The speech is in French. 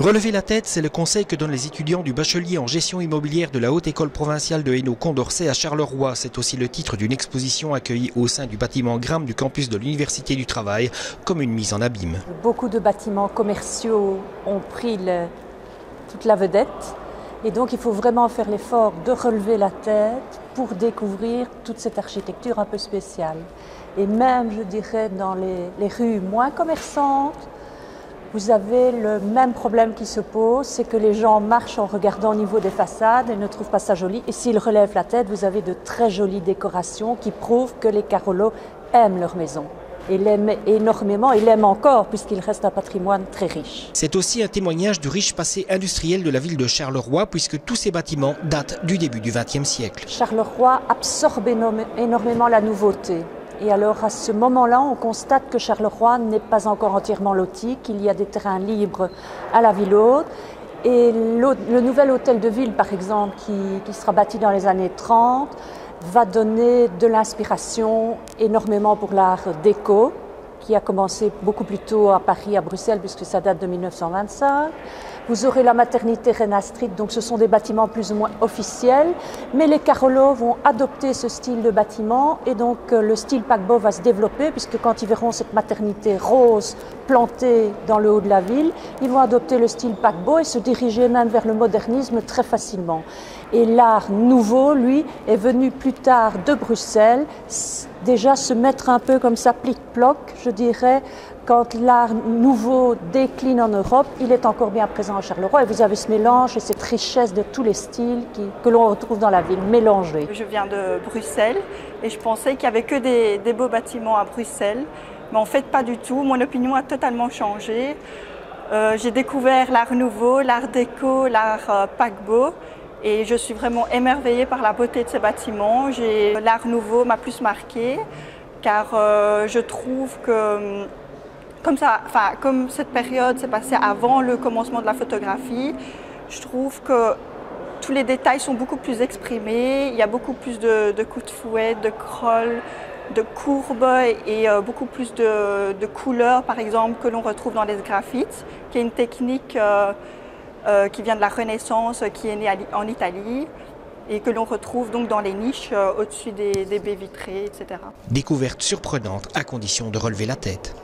Relever la tête, c'est le conseil que donnent les étudiants du bachelier en gestion immobilière de la Haute École provinciale de Hainaut-Condorcet à Charleroi. C'est aussi le titre d'une exposition accueillie au sein du bâtiment Gram du campus de l'Université du Travail, comme une mise en abîme. Beaucoup de bâtiments commerciaux ont pris toute la vedette et donc il faut vraiment faire l'effort de relever la tête pour découvrir toute cette architecture un peu spéciale. Et même, je dirais, dans les rues moins commerçantes, vous avez le même problème qui se pose, c'est que les gens marchent en regardant au niveau des façades et ne trouvent pas ça joli. Et s'ils relèvent la tête, vous avez de très jolies décorations qui prouvent que les Carolo aiment leur maison. Et l'aiment énormément, et l'aiment encore, puisqu'il reste un patrimoine très riche. C'est aussi un témoignage du riche passé industriel de la ville de Charleroi, puisque tous ces bâtiments datent du début du XXe siècle. Charleroi absorbe énormément la nouveauté. Et alors à ce moment-là, on constate que Charleroi n'est pas encore entièrement loti, qu'il y a des terrains libres à la ville haute. Et le nouvel hôtel de ville, par exemple, qui sera bâti dans les années 30, va donner de l'inspiration énormément pour l'art déco, qui a commencé beaucoup plus tôt à Paris, à Bruxelles, puisque ça date de 1925. Vous aurez la maternité Rena Street, donc ce sont des bâtiments plus ou moins officiels, mais les Carolo vont adopter ce style de bâtiment et donc le style paquebot va se développer puisque quand ils verront cette maternité rose plantée dans le haut de la ville, ils vont adopter le style paquebot et se diriger même vers le modernisme très facilement. Et l'art nouveau, lui, est venu plus tard de Bruxelles, déjà se mettre un peu comme ça, plic-ploc, je dirais. Quand l'art nouveau décline en Europe, il est encore bien présent à Charleroi. Et vous avez ce mélange et cette richesse de tous les styles que l'on retrouve dans la ville, mélangés. Je viens de Bruxelles et je pensais qu'il n'y avait que des beaux bâtiments à Bruxelles. Mais en fait, pas du tout. Mon opinion a totalement changé. J'ai découvert l'art nouveau, l'art déco, l'art paquebot. Et je suis vraiment émerveillée par la beauté de ces bâtiments. L'art nouveau m'a plus marquée car je trouve que comme cette période s'est passée avant le commencement de la photographie, je trouve que tous les détails sont beaucoup plus exprimés. Il y a beaucoup plus de coups de fouet, de crolls, de courbes et beaucoup plus de couleurs, par exemple, que l'on retrouve dans les graffites, qui est une technique qui vient de la Renaissance, qui est née en Italie et que l'on retrouve donc dans les niches au-dessus des baies vitrées, etc. Découverte surprenante à condition de relever la tête.